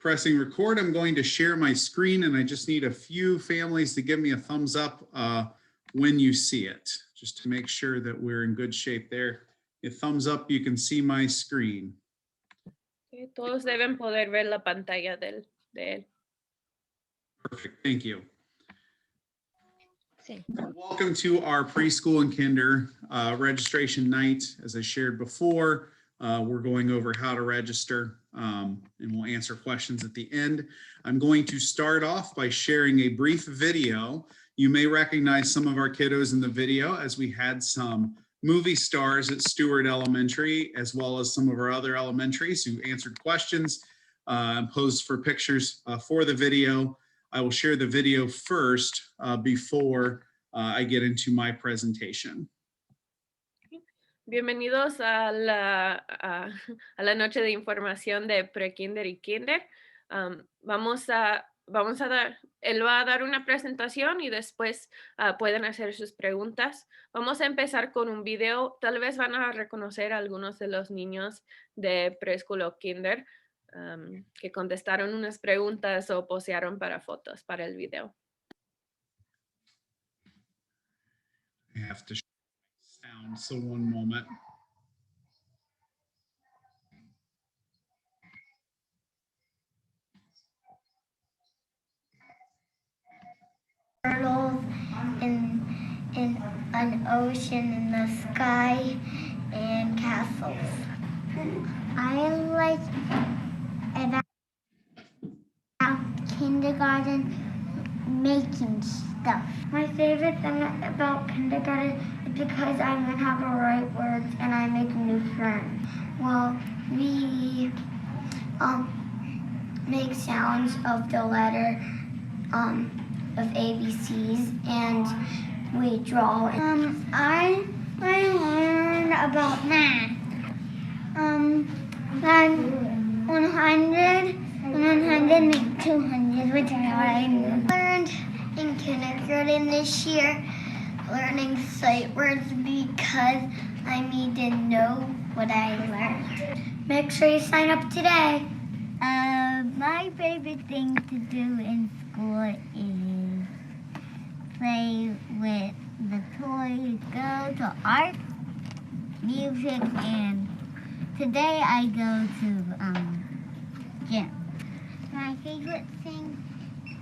pressing record. I'm going to share my screen, and I just need a few families to give me a thumbs up when you see it, just to make sure that we're in good shape there. A thumbs up, you can see my screen. Okay, todos deben poder ver la pantalla de él. Perfect, thank you. Sí. Welcome to our preschool and kinder registration night. As I shared before, we're going over how to register, and we'll answer questions at the end. I'm going to start off by sharing a brief video. You may recognize some of our kiddos in the video, as we had some movie stars at Stewart Elementary, as well as some of our other elementaries who answered questions and posed for pictures for the video. I will share the video first before I get into my presentation. Bienvenidos a la noche de información de Pre-Kinder y Kinder. Él va a dar una presentación y después pueden hacer sus preguntas. Vamos a empezar con un video. Tal vez van a reconocer a algunos de los niños de preschool o kinder que contestaron unas preguntas o posearon para fotos para el video. I have to sound, so one moment. Turtles in an ocean, in the sky, and castles. I like about kindergarten making stuff. My favorite thing about kindergarten is because I'm going to have the right words and I make new friends. Well, we make sounds of the letter of ABCs, and we draw. I learn about math. 100 make 200, which is what I learned in kindergarten this year, learning sight words because I need to know what I learned. Make sure you sign up today. My favorite thing to do in school is play with the toys, go to art, music, and today I go to gym. My favorite thing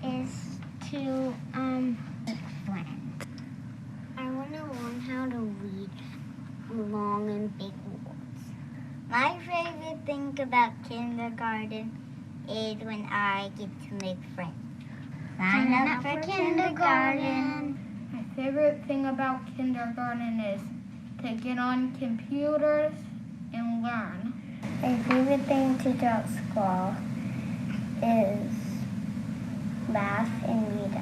is to make friends. I want to learn how to read long and big words. My favorite thing about kindergarten is when I get to make friends. Sign up for kindergarten. My favorite thing about kindergarten is to get on computers and learn. My favorite thing to do at school is laugh and read.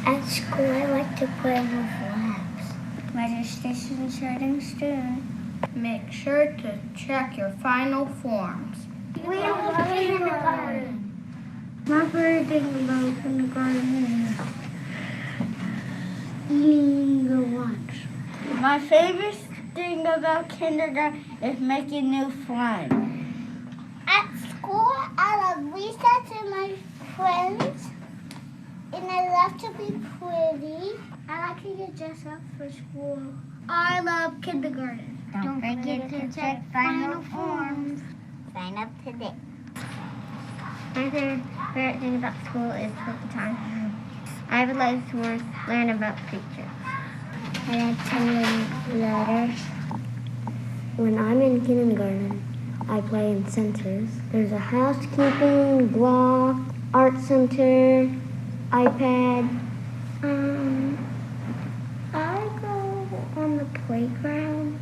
At school, I like to play with labs. Registration starting soon. Make sure to check your final forms. We love kindergarten. My favorite thing about kindergarten is Eating the lunch. my favorite thing about kindergarten is making new friends. At school, I love recess and my friends, and I love to be pretty. I like to get dressed up for school. I love kindergarten. Don't forget to check final forms. Sign up today. My favorite thing about school is the time. I would like to learn about pictures. I like to learn letters. When I'm in kindergarten, I play in centers. There's a housekeeping, block, art center, iPad. I go on the playground,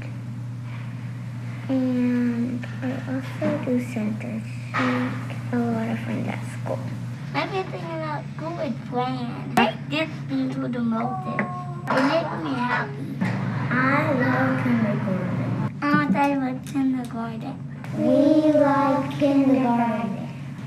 and I also do centers. Make a lot of friends at school. My favorite thing about school is playing. I get into the motive. It makes me happy. I love kindergarten. I want to tell you about kindergarten. We like kindergarten.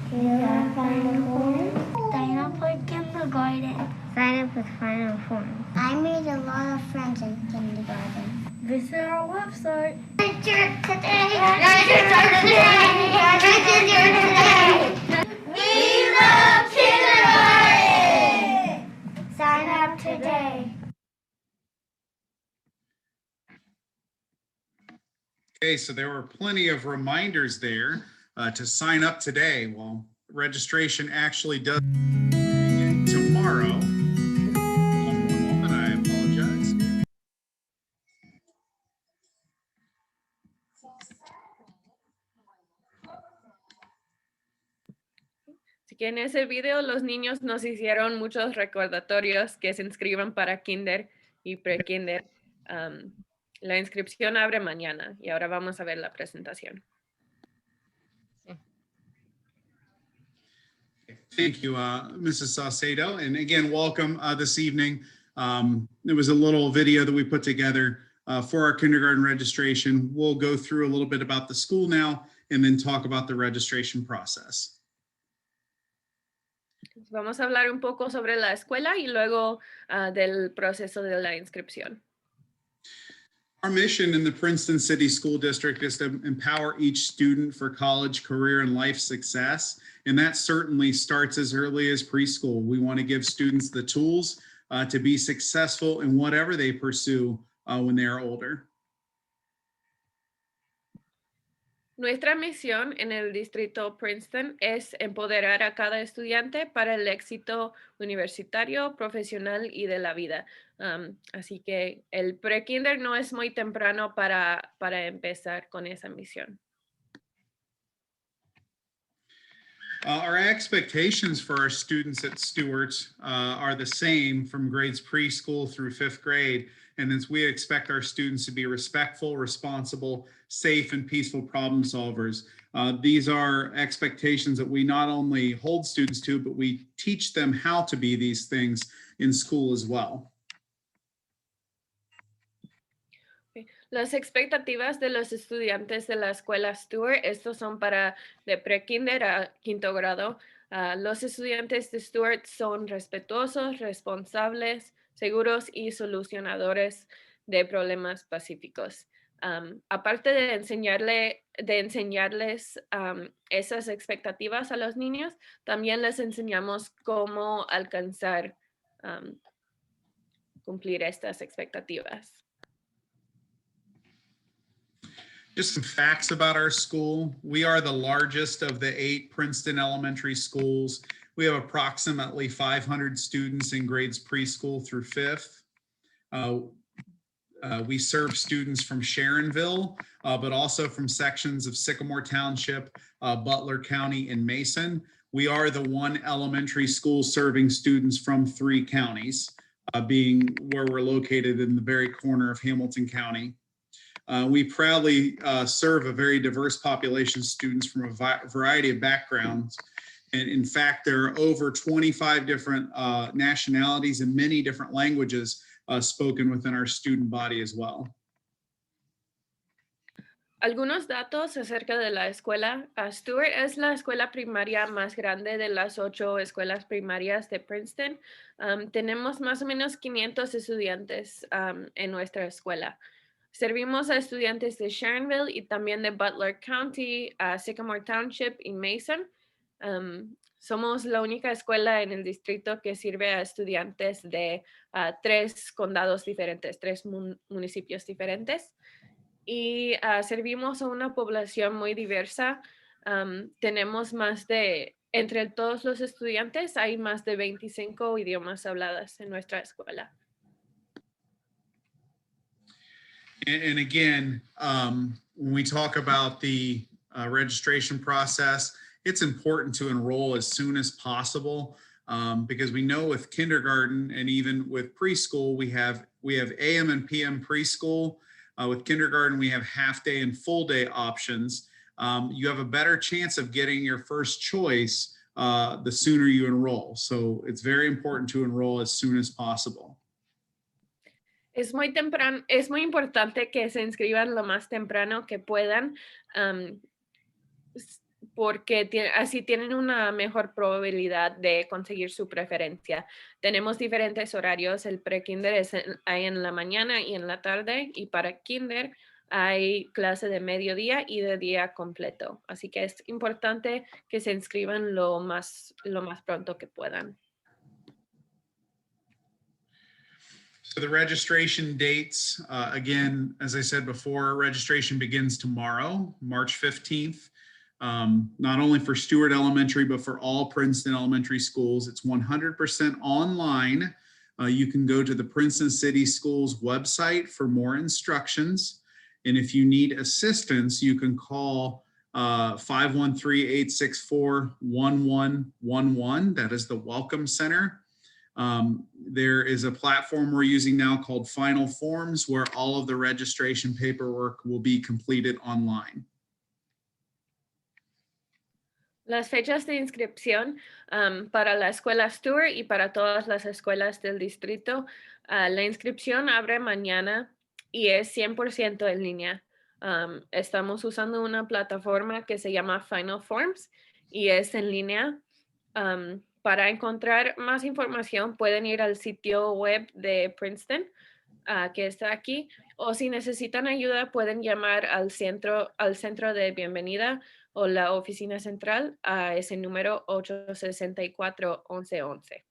Do you have final forms? Sign up for kindergarten. Sign up with final forms. I made a lot of friends in kindergarten. Visit our website. Register today! Register today! Register today! Okay, so there were plenty of reminders there to sign up today. Well, registration actually does begin tomorrow. One moment, I apologize. Así que en ese video los niños nos hicieron muchos recordatorios que se inscriban para Kinder y Pre-Kinder. La inscripción abre mañana y ahora vamos a ver la presentación. Thank you, Mrs. Saucedo. And again, welcome this evening. There was a little video that we put together for our kindergarten registration. We'll go through a little bit about the school now and then talk about the registration process. Vamos a hablar un poco sobre la escuela y luego del proceso de la inscripción. Our mission in the Princeton City School District is to empower each student for college, career, and life success. And that certainly starts as early as preschool. We want to give students the tools to be successful in whatever they pursue when they are older. Nuestra misión en el distrito Princeton es empoderar a cada estudiante para el éxito universitario, profesional y de la vida. Así que el pre-kinder no es muy temprano para empezar con esa misión. Our expectations for our students at Stewart are the same from grades preschool through 5th grade. And as we expect our students to be respectful, responsible, safe, and peaceful problem solvers. These are expectations that we not only hold students to, but we teach them how to be these things in school as well. Las expectativas de los estudiantes de la escuela Stewart, estos son para de pre-kinder a 5º grado. Los estudiantes de Stewart son respetuosos, responsables, seguros y solucionadores de problemas pacíficos. Aparte de enseñarles esas expectativas a los niños, también les enseñamos cómo alcanzar cumplir estas expectativas. Just some facts about our school. We are the largest of the 8 Princeton elementary schools. We have approximately 500 students in grades preschool through 5th. We serve students from Sharonville, but also from sections of Sycamore Township, Butler County, and Mason. We are the one elementary school serving students from 3 counties, being where we're located in the very corner of Hamilton County. We proudly serve a very diverse population of students from a variety of backgrounds. And in fact, there are over 25 different nationalities and many different languages spoken within our student body as well. Algunos datos acerca de la escuela. Stewart es la escuela primaria más grande de las 8 escuelas primarias de Princeton. Tenemos más o menos 500 estudiantes en nuestra escuela. Servimos a estudiantes de Sharonville y también de Butler County, Sycamore Township y Mason. Somos la única escuela en el distrito que sirve a estudiantes de 3 condados diferentes, 3 municipios diferentes. Y servimos a una población muy diversa. Tenemos entre todos los estudiantes, hay más de 25 idiomas hablados en nuestra escuela. And again, when we talk about the registration process, it's important to enroll as soon as possible because we know with kindergarten and even with preschool, we have AM and PM preschool. With kindergarten, we have half day and full day options. You have a better chance of getting your first choice the sooner you enroll. So it's very important to enroll as soon as possible. Es muy importante que se inscriban lo más temprano que puedan, porque así tienen una mejor probabilidad de conseguir su preferencia. Tenemos diferentes horarios. El pre-kinder hay en la mañana y en la tarde, y para kinder hay clase de mediodía y de día completo. Así que es importante que se inscriban lo más pronto que puedan. So the registration dates, again, as I said before, registration begins tomorrow, March 15th. Not only for Stewart Elementary, but for all Princeton elementary schools. It's 100% online. You can go to the Princeton City Schools website for more instructions. And if you need assistance, you can call 513-864-1111. That is the Welcome Center. There is a platform we're using now called Final Forms, where all of the registration paperwork will be completed online. Las fechas de inscripción para la escuela Stewart y para todas las escuelas del distrito, la inscripción abre mañana y es 100% en línea. Estamos usando una plataforma que se llama Final Forms y es en línea. Para encontrar más información pueden ir al sitio web de Princeton, que está aquí, o si necesitan ayuda pueden llamar al centro de bienvenida o la oficina central a ese número 864-1111.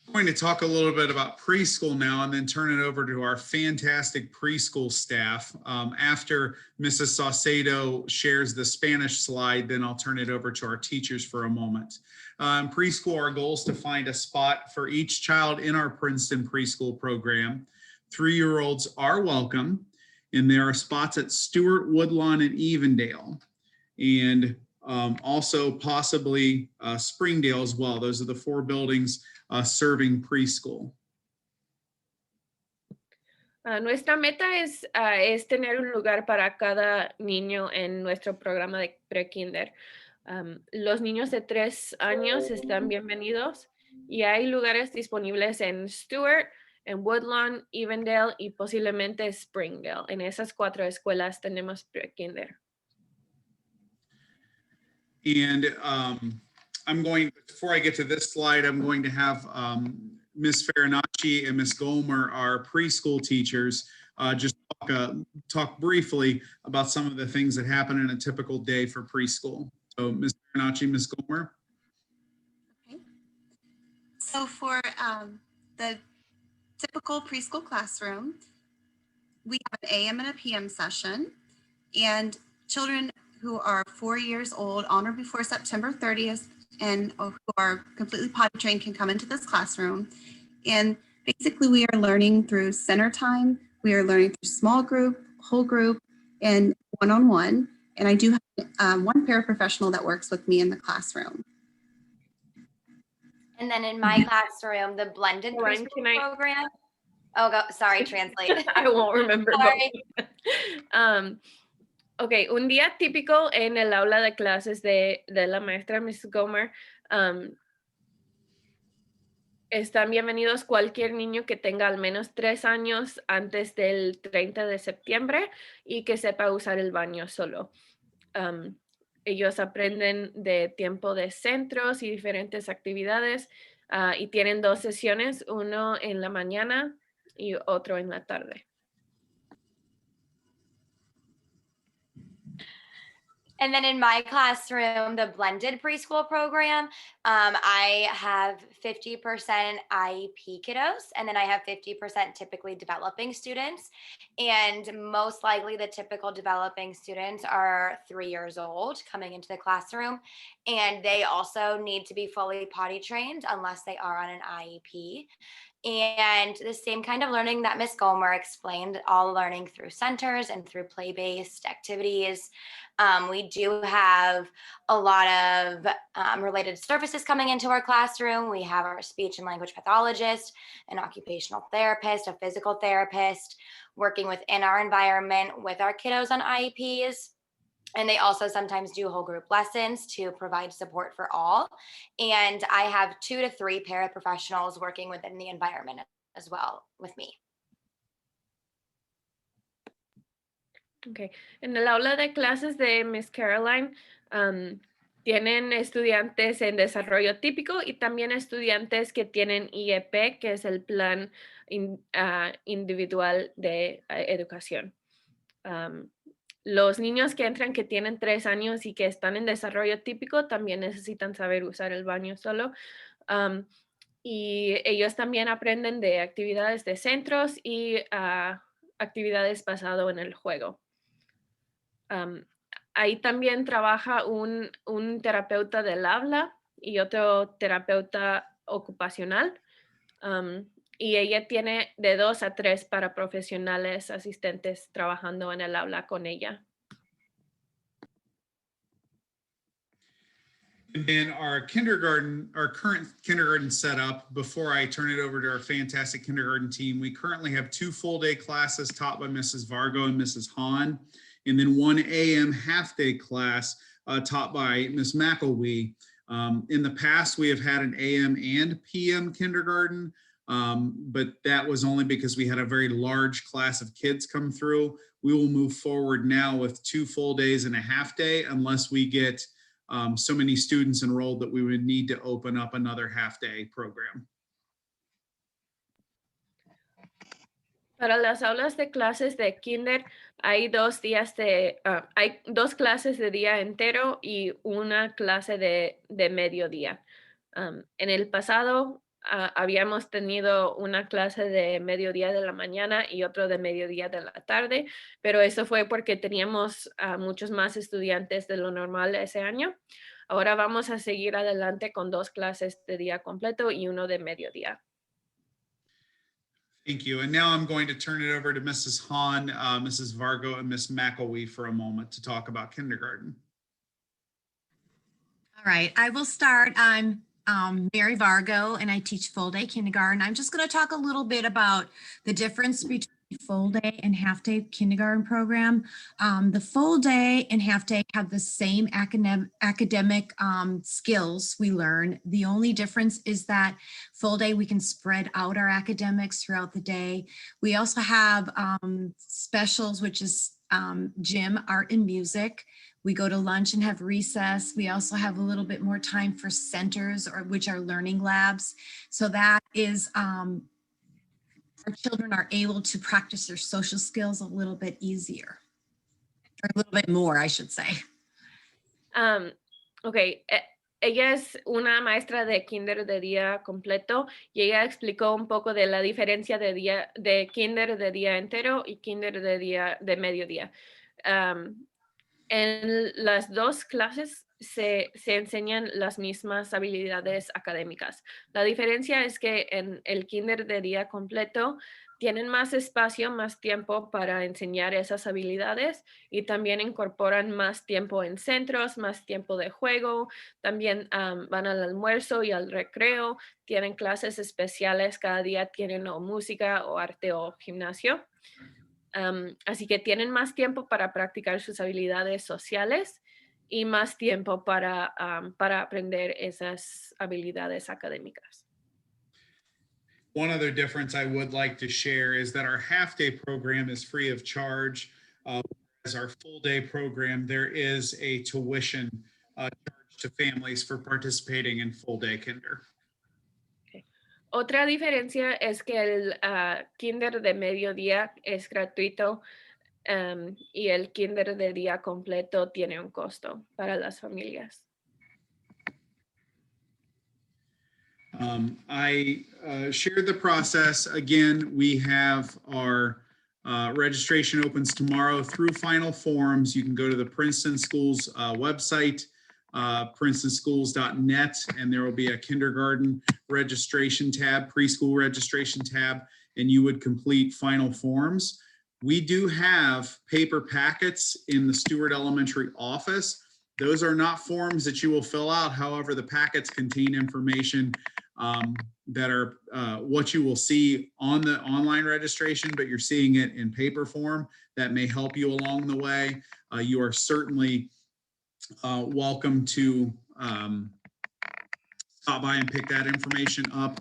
I'm going to talk a little bit about preschool now and then turn it over to our fantastic preschool staff. After Mrs. Saucedo shares the Spanish slide, then I'll turn it over to our teachers for a moment. In preschool, our goal is to find a spot for each child in our Princeton preschool program. 3-year-olds are welcome, and there are spots at Stewart, Woodlawn, and Evendale, and also possibly Springdale as well. Those are the 4 buildings serving preschool. Nuestra meta es tener un lugar para cada niño en nuestro programa de pre-kinder. Los niños de 3 años están bienvenidos y hay lugares disponibles en Stewart, en Woodlawn, Evendale y posiblemente Springdale. En esas 4 escuelas tenemos pre-kinder. And before I get to this slide, I'm going to have Ms. Farinacci and Ms. Gomer, our preschool teachers, just talk briefly about some of the things that happen in a typical day for preschool. So Ms. Farinacci, Ms. Gomer. Okay. So for the typical preschool classroom, we have an AM and a PM session, and children who are 4 years old on or before September 30th and who are completely potty trained can come into this classroom. And basically we are learning through center time, we are learning through small group, whole group, and one-on-one. And I do have one paraprofessional that works with me in the classroom. And then in my classroom, the blended preschool program. Oh, sorry, translate. I won't remember. Sorry. Ok, un día típico en el aula de clases de la maestra Miss Gomer. Están bienvenidos cualquier niño que tenga al menos 3 años antes del 30 de septiembre y que sepa usar el baño solo. Ellos aprenden de tiempo de centros y diferentes actividades y tienen 2 sesiones, uno en la mañana y otro en la tarde. And then in my classroom, the blended preschool program, I have 50% IEP kiddos, and then I have 50% typically developing students. And most likely the typical developing students are 3 years old coming into the classroom, and they also need to be fully potty trained unless they are on an IEP. And the same kind of learning that Ms. Gomer explained, all learning through centers and through play-based activities. We do have a lot of related services coming into our classroom. We have our speech and language pathologist, an occupational therapist, a physical therapist, working within our environment with our kiddos on IEPs. And they also sometimes do whole group lessons to provide support for all. And I have 2 to 3 paraprofessionals working within the environment as well with me. Okay. En el aula de clases de Miss Caroline, tienen estudiantes en desarrollo típico y también estudiantes que tienen IEP, que es el plan individual de educación. Los niños que entran que tienen 3 años y que están en desarrollo típico también necesitan saber usar el baño solo. y ellos también aprenden de actividades de centros y actividades basado en el juego. Ahí también trabaja un terapeuta del habla y otro terapeuta ocupacional. Y ella tiene de 2 a 3 paraprofesionales asistentes trabajando en el aula con ella. And then our current kindergarten setup, before I turn it over to our fantastic kindergarten team, we currently have 2 full-day classes taught by Mrs. Vargo and Mrs. Hahn, and then 1 AM half-day class taught by Ms. McElwee. In the past, we have had an AM and PM kindergarten, but that was only because we had a very large class of kids come through. We will move forward now with 2 full days and a half day unless we get so many students enrolled that we would need to open up another half-day program. Para las aulas de clases de kinder hay 2 días hay 2 clases de día entero y una clase de mediodía. En el pasado habíamos tenido una clase de mediodía de la mañana y otro de mediodía de la tarde, pero eso fue porque teníamos muchos más estudiantes de lo normal ese año. Ahora vamos a seguir adelante con 2 clases de día completo y uno de mediodía. Thank you. And now I'm going to turn it over to Mrs. Hahn, Mrs. Vargo, and Ms. McElwee for a moment to talk about kindergarten. All right, I will start. I'm Mary Vargo, and I teach full day kindergarten. I'm just going to talk a little bit about the difference between full day and half day kindergarten program. The full day and half day have the same academic skills we learn. The only difference is that full day we can spread out our academics throughout the day. We also have specials, which is gym, art, and music. We go to lunch and have recess. We also have a little bit more time for centers, which are learning labs. So that is, our children are able to practice their social skills a little bit easier, or a little bit more, I should say. Ok, ella es una maestra de kinder de día completo y ella explicó un poco de la diferencia de kinder de día entero y kinder de mediodía. En las 2 clases se enseñan las mismas habilidades académicas. La diferencia es que en el kinder de día completo tienen más espacio, más tiempo para enseñar esas habilidades y también incorporan más tiempo en centros, más tiempo de juego, también van al almuerzo y al recreo, tienen clases especiales, cada día tienen o música o arte o gimnasio. Así que tienen más tiempo para practicar sus habilidades sociales y más tiempo para aprender esas habilidades académicas. One other difference I would like to share is that our half-day program is free of charge. As our full-day program, there is a tuition charge to families for participating in full-day kinder. Otra diferencia es que el kinder de mediodía es gratuito y el kinder de día completo tiene un costo para las familias. I shared the process. Again, we have our registration opens tomorrow through final forms. You can go to the Princeton Schools website, princetonschools.net, and there will be a kindergarten registration tab, preschool registration tab, and you would complete final forms. We do have paper packets in the Stewart Elementary office. Those are not forms that you will fill out. However, the packets contain information that are what you will see on the online registration, but you're seeing it in paper form. That may help you along the way. You are certainly welcome to stop by and pick that information up.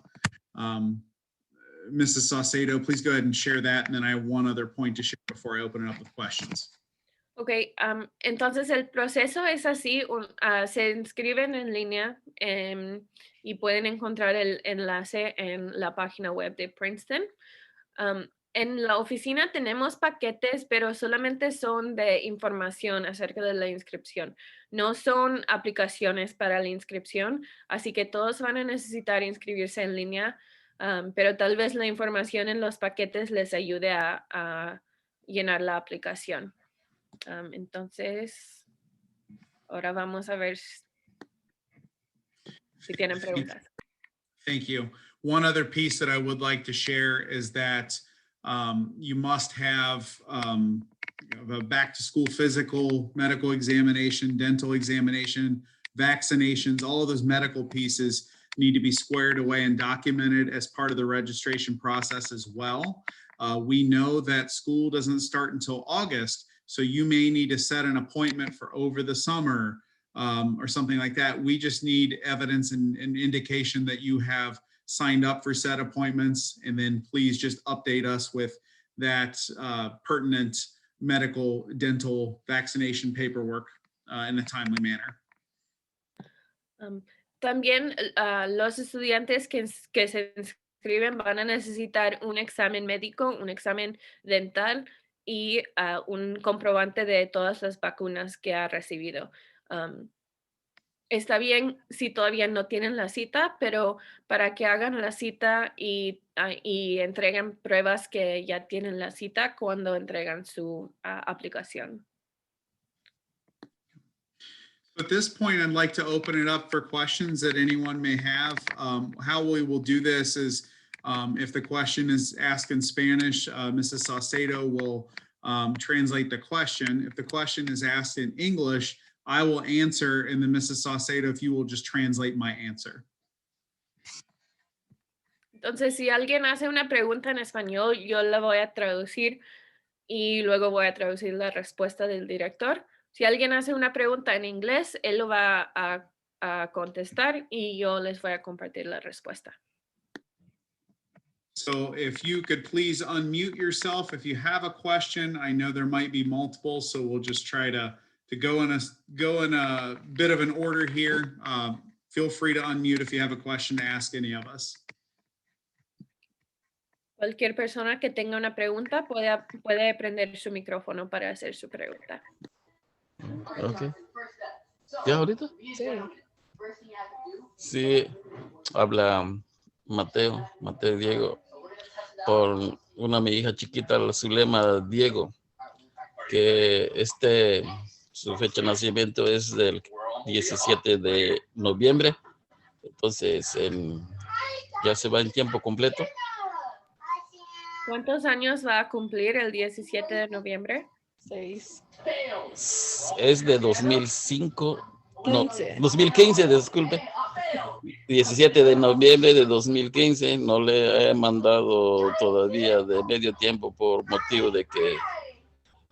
Mrs. Saucedo, please go ahead and share that. And then I have one other point to share before I open it up with questions. Ok, entonces el proceso es así, se inscriben en línea y pueden encontrar el enlace en la página web de Princeton. En la oficina tenemos paquetes, pero solamente son de información acerca de la inscripción. No son aplicaciones para la inscripción, así que todos van a necesitar inscribirse en línea, pero tal vez la información en los paquetes les ayude a llenar la aplicación. Entonces, ahora vamos a ver si tienen preguntas. Thank you. One other piece that I would like to share is that you must have a back to school physical, medical examination, dental examination, vaccinations, all of those medical pieces need to be squared away and documented as part of the registration process as well. We know that school doesn't start until August, so you may need to set an appointment for over the summer or something like that. We just need evidence and indication that you have signed up for said appointments, and then please just update us with that pertinent medical, dental, vaccination paperwork in a timely manner. También los estudiantes que se inscriben van a necesitar un examen médico, un examen dental y un comprobante de todas las vacunas que ha recibido. Está bien si todavía no tienen la cita, pero para que hagan la cita y entreguen pruebas que ya tienen la cita cuando entregan su aplicación. At this point, I'd like to open it up for questions that anyone may have. How we will do this is if the question is asked in Spanish, Mrs. Saucedo will translate the question. If the question is asked in English, I will answer, and then Mrs. Saucedo, if you will just translate my answer. Entonces, si alguien hace una pregunta en español, yo la voy a traducir y luego voy a traducir la respuesta del director. Si alguien hace una pregunta en inglés, él lo va a contestar y yo les voy a compartir la respuesta. So if you could please unmute yourself if you have a question. I know there might be multiple, so we'll just try to go in a bit of an order here. Feel free to unmute if you have a question to ask any of us. Cualquier persona que tenga una pregunta puede prender su micrófono para hacer su pregunta. Ok. ¿Ya ahorita? Sí, habla Mateo Diego, por una mi hija chiquita, su lema Diego, que su fecha de nacimiento es del 17 de noviembre, entonces ya se va en tiempo completo. ¿Cuántos años va a cumplir el 17 de noviembre? 6. Es de 2005, 15. no, 2015, disculpe. 17 de noviembre de 2015, no le he mandado todavía de medio tiempo por motivo de que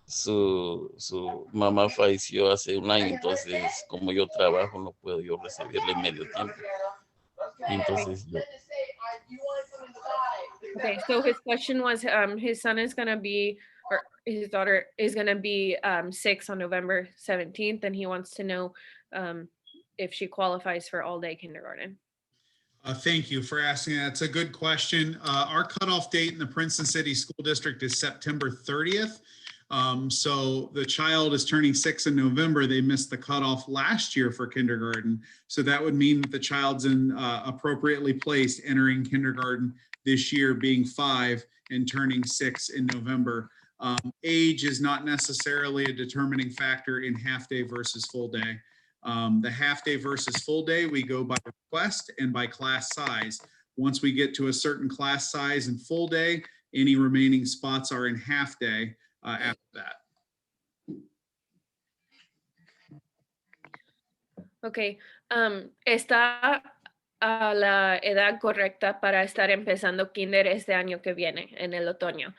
su mamá falleció hace un año, entonces como yo trabajo no puedo yo recibirle medio tiempo. Entonces Okay, so his question was, his son is going to be, or his daughter is going to be 6 on November 17th, and he wants to know if she qualifies for all-day kindergarten. Thank you for asking that. It's a good question. Our cutoff date in the Princeton City School District is September 30th. So the child is turning 6 in November. They missed the cutoff last year for kindergarten. So that would mean that the child's appropriately placed entering kindergarten this year, being 5 and turning 6 in November. Age is not necessarily a determining factor in half day versus full day. The half day versus full day, we go by request and by class size. Once we get to a certain class size and full day, any remaining spots are in half day after that. Okay, está a la edad correcta para estar empezando kinder este año que viene, en el otoño.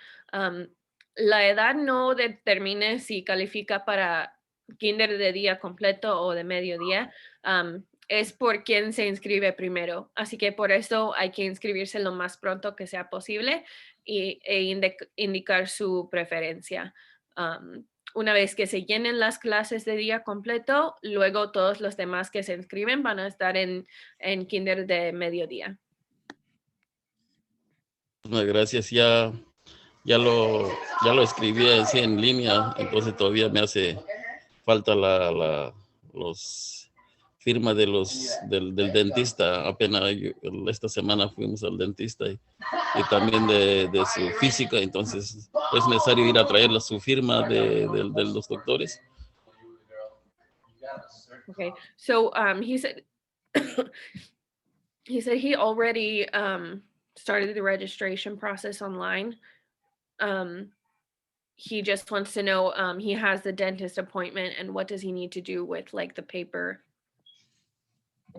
La edad no determina si califica para kinder de día completo o de mediodía. Es por quien se inscribe primero. Así que por eso hay que inscribirse lo más pronto que sea posible e indicar su preferencia. Una vez que se llenen las clases de día completo, luego todos los demás que se inscriben van a estar en kinder de mediodía. gracias, ya ya lo escribí así en línea, entonces todavía me hace falta los firma del dentista. Apenas esta semana fuimos al dentista y también de su física, entonces es necesario ir a traer su firma de los doctores. Okay, so he said he already started the registration process online. He just wants to know he has the dentist appointment and what does he need to do with like the paper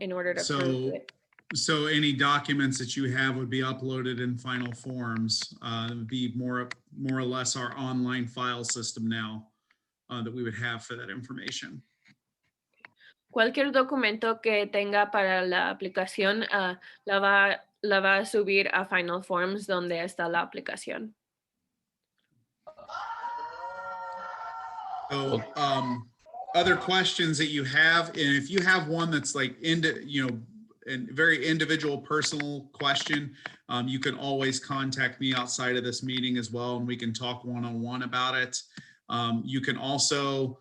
in order to prove it. So any documents that you have would be uploaded in final forms. It would be more or less our online file system now that we would have for that information. Cualquier documento que tenga para la aplicación la va a subir a Final Forms donde está la aplicación. So other questions that you have, and if you have one that's like a very individual personal question, you can always contact me outside of this meeting as well, and we can talk one-on-one about it. You can also,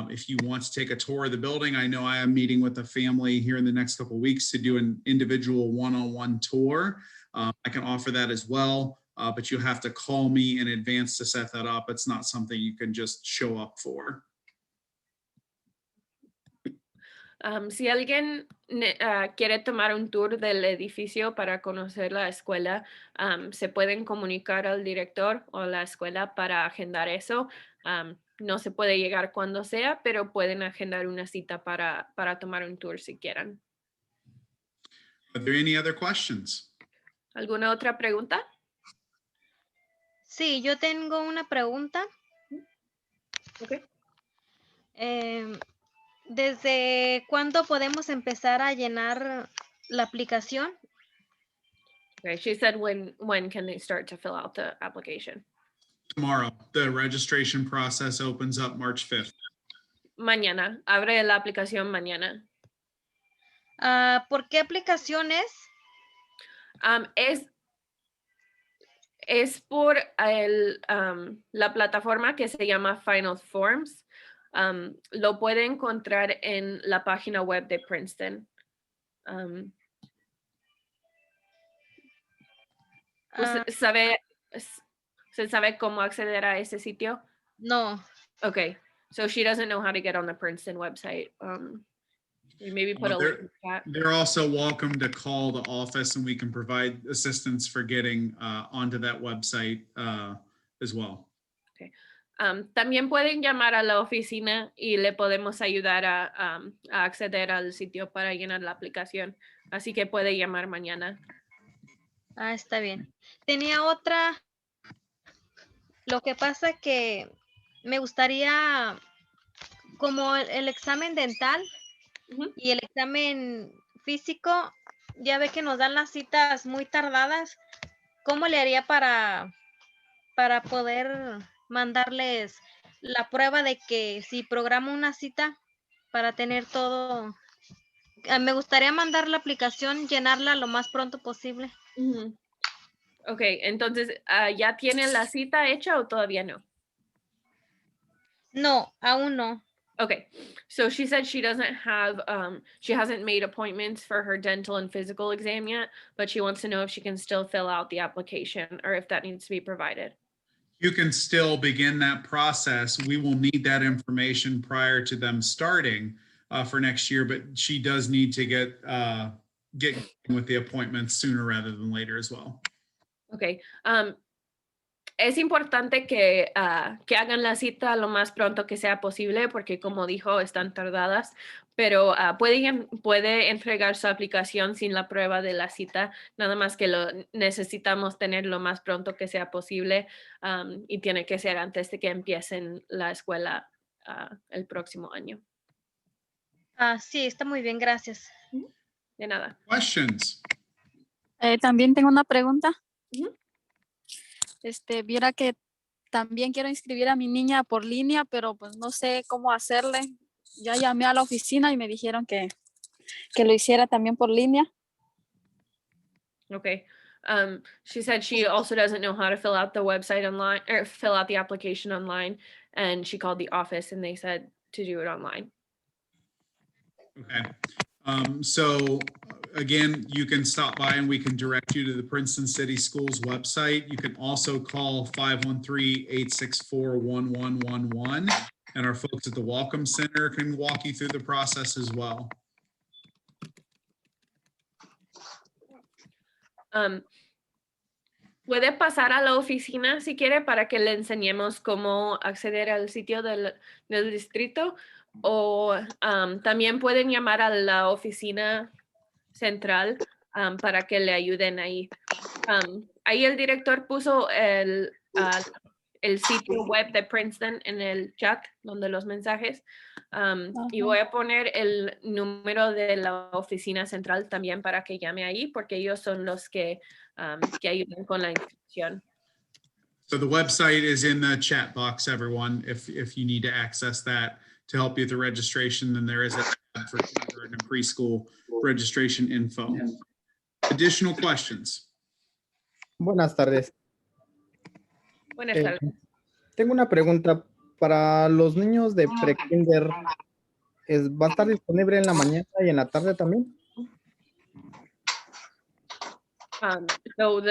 if you want to take a tour of the building, I know I am meeting with a family here in the next couple of weeks to do an individual one-on-one tour. I can offer that as well, but you have to call me in advance to set that up. It's not something you can just show up for. Si alguien quiere tomar un tour del edificio para conocer la escuela, se pueden comunicar al director o la escuela para agendar eso. No se puede llegar cuando sea, pero pueden agendar una cita para tomar un tour si quieren. Are there any other questions? ¿Alguna otra pregunta? Sí, yo tengo una pregunta. Okay. ¿Desde cuándo podemos empezar a llenar la aplicación? Okay, she said when can they start to fill out the application? Tomorrow. The registration process opens up March 5th. Mañana. Abre la aplicación mañana. ¿Por qué aplicación es? Es por la plataforma que se llama Final Forms. Lo puede encontrar en la página web de Princeton. ¿Se sabe cómo acceder a ese sitio? No. Okay, so she doesn't know how to get on the Princeton website. Maybe put a link in the chat. They're also welcome to call the office and we can provide assistance for getting onto that website as well. Okay. También pueden llamar a la oficina y le podemos ayudar a acceder al sitio para llenar la aplicación. Así que puede llamar mañana. Está bien. Tenía otra. Lo que pasa que me gustaría, como el examen dental y el examen físico, ya ve que nos dan las citas muy tardadas. ¿Cómo le haría para poder mandarles la prueba de que si programo una cita para tener todo? Me gustaría mandar la aplicación, llenarla lo más pronto posible. Ok, entonces, ¿ya tienen la cita hecha o todavía no? No, aún no. Okay, so she said she doesn't have, she hasn't made appointments for her dental and physical exam yet, but she wants to know if she can still fill out the application or if that needs to be provided. You can still begin that process. We will need that information prior to them starting for next year, but she does need to get with the appointments sooner rather than later as well. Okay. Es importante que hagan la cita lo más pronto que sea posible porque, como dijo, están tardadas, pero puede entregar su aplicación sin la prueba de la cita, nada más que lo necesitamos tener lo más pronto que sea posible y tiene que ser antes de que empiecen la escuela el próximo año. Sí, está muy bien, gracias. De nada. Questions? También tengo una pregunta. Viera que también quiero inscribir a mi niña por línea, pero pues no sé cómo hacerle. Ya llamé a la oficina y me dijeron que lo hiciera también por línea. Okay. She said she also doesn't know how to fill out the website online or fill out the application online. And she called the office and they said to do it online. Okay. So again, you can stop by and we can direct you to the Princeton City Schools website. You can also call 513-864-1111 and our folks at the Welcome Center can walk you through the process as well. Puede pasar a la oficina si quiere para que le enseñemos cómo acceder al sitio del distrito o también pueden llamar a la oficina central para que le ayuden ahí. Ahí el director puso el sitio web de Princeton en el chat donde los mensajes y voy a poner el número de la oficina central también para que llame ahí porque ellos son los que ayudan con la inscripción. So the website is in the chat box, everyone. If you need to access that to help you with the registration, then there is a tab for kindergarten and preschool registration info. Additional questions? Buenas tardes. Buenas tardes. Tengo una pregunta para los niños de pre-kinder. ¿Va a estar disponible en la mañana y en la tarde también? So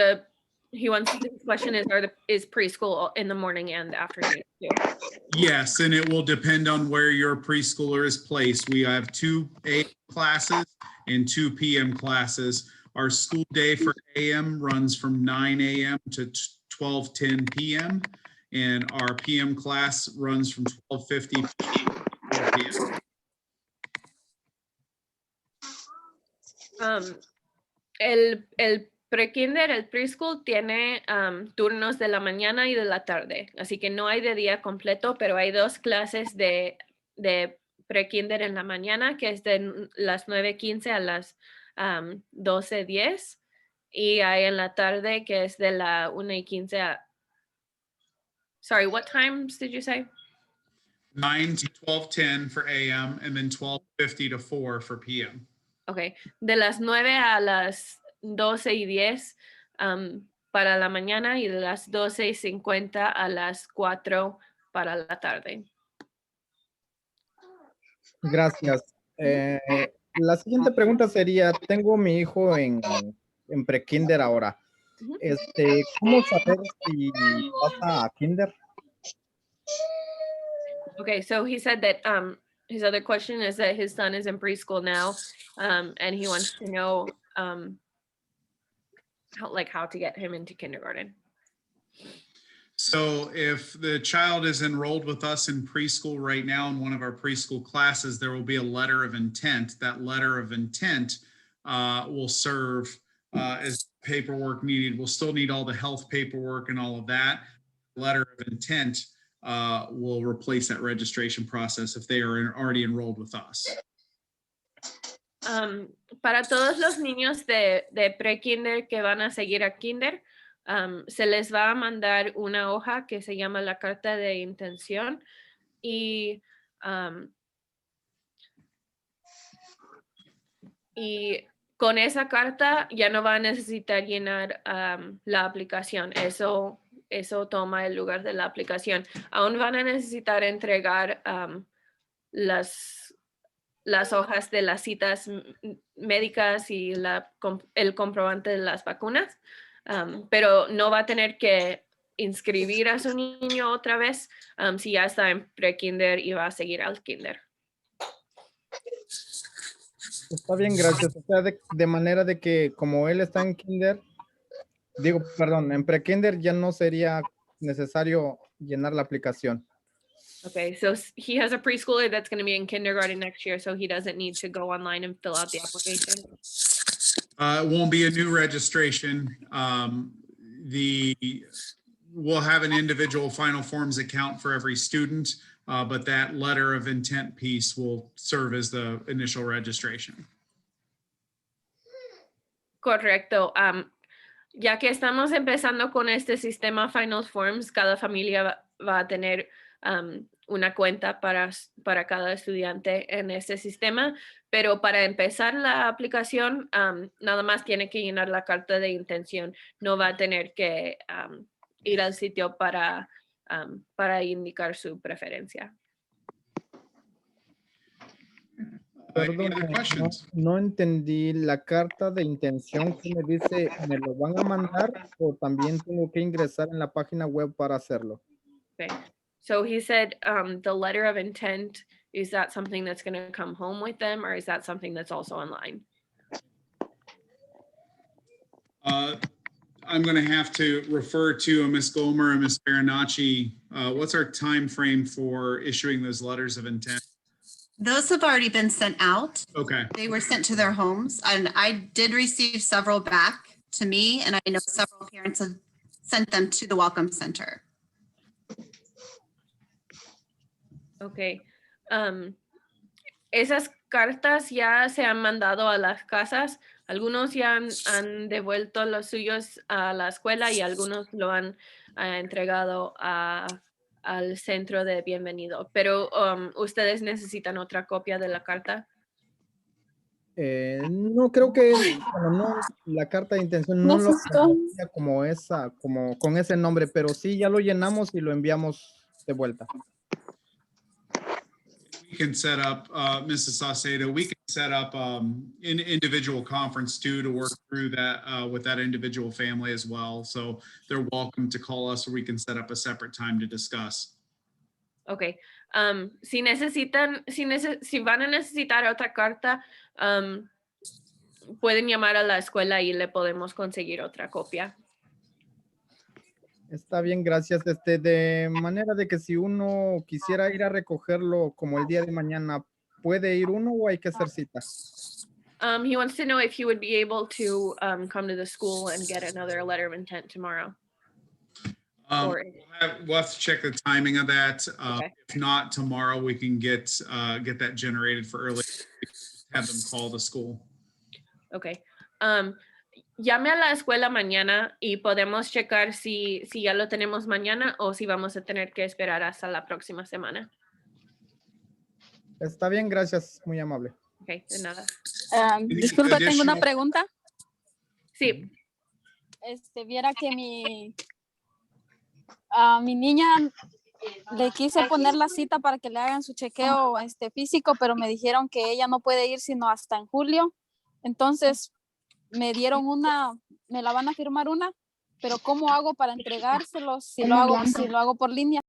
he wants the question is preschool in the morning and afternoon too? Yes, and it will depend on where your preschooler is placed. We have 2 AM classes and 2 PM classes. Our school day for AM runs from 9 AM to 12:10 PM, and our PM class runs from 12:50 PM. El pre-kinder, el preschool tiene turnos de la mañana y de la tarde, así que no hay de día completo, pero hay 2 clases de pre-kinder en la mañana, que es de las 9:15 a las 12:10, y hay en la tarde que es de la 1:15 a... Sorry, what times did you say? 9 to 12:10 for AM, and then 12:50 to 4 for PM. Okay, de las 9 a las 12:10 para la mañana y de las 12:50 a las 4 para la tarde. Gracias. La siguiente pregunta sería, tengo mi hijo en pre-kinder ahora. ¿Cómo saber si pasa a kinder? Okay, so he said that his other question is that his son is in preschool now, and he wants to know how to get him into kindergarten. So if the child is enrolled with us in preschool right now in one of our preschool classes, there will be a letter of intent. That letter of intent will serve as paperwork needed. We'll still need all the health paperwork and all of that. Letter of intent will replace that registration process if they are already enrolled with us. Para todos los niños de pre-kinder que van a seguir a kinder, se les va a mandar una hoja que se llama la carta de intención y con esa carta ya no va a necesitar llenar la aplicación. Eso toma el lugar de la aplicación. Aún van a necesitar entregar las hojas de las citas médicas y el comprobante de las vacunas, pero no va a tener que inscribir a su niño otra vez si ya está en pre-kinder y va a seguir al kinder. Está bien, gracias. O sea, de manera de que como él está en kinder, en pre-kinder ya no sería necesario llenar la aplicación. Okay, so he has a preschooler that's going to be in kindergarten next year, so he doesn't need to go online and fill out the application. It won't be a new registration. We'll have an individual final forms account for every student, but that letter of intent piece will serve as the initial registration. Correcto. Ya que estamos empezando con este sistema Final Forms, cada familia va a tener una cuenta para cada estudiante en este sistema, pero para empezar la aplicación, nada más tiene que llenar la carta de intención. No va a tener que ir al sitio para indicar su preferencia. Perdón, Any other questions? no entendí la carta de intención que me dice, ¿me lo van a mandar o también tengo que ingresar en la página web para hacerlo? Okay. So he said the letter of intent, is that something that's going to come home with them, or is that something that's also online? I'm going to have to refer to Ms. Gomer and Ms. Baranacci. What's our time frame for issuing those letters of intent? Those have already been sent out. Okay. They were sent to their homes, and I did receive several back to me, and I know several parents have sent them to the Welcome Center. Okay. Esas cartas ya se han mandado a las casas. Algunos ya han devuelto los suyos a la escuela y algunos lo han entregado al centro de bienvenido. Pero ¿ustedes necesitan otra copia de la carta? No creo que, bueno, no, la carta de intención no lo conocía como esa, como con ese nombre, pero sí ya lo llenamos y lo enviamos de vuelta. We can set up, Mrs. Saucedo, we can set up an individual conference too to work through that with that individual family as well. So they're welcome to call us, or we can set up a separate time to discuss. Ok. Si van a necesitar otra carta, pueden llamar a la escuela y le podemos conseguir otra copia. Está bien, gracias. De manera de que si uno quisiera ir a recogerlo como el día de mañana, ¿puede ir uno o hay que hacer cita? He wants to know if you would be able to come to the school and get another letter of intent tomorrow. We'll have to check the timing of that. Okay. If not tomorrow, we can get that generated for early. Have them call the school. Okay. Llame a la escuela mañana y podemos checar si ya lo tenemos mañana o si vamos a tener que esperar hasta la próxima semana. Está bien, gracias. Muy amable. Ok, de nada. Disculpa, tengo una pregunta. Sí. Viera que mi niña le quise poner la cita para que le hagan su chequeo físico, pero me dijeron que ella no puede ir sino hasta en julio. Entonces me dieron me la van a firmar una, pero ¿cómo hago para entregárselos si lo hago por línea?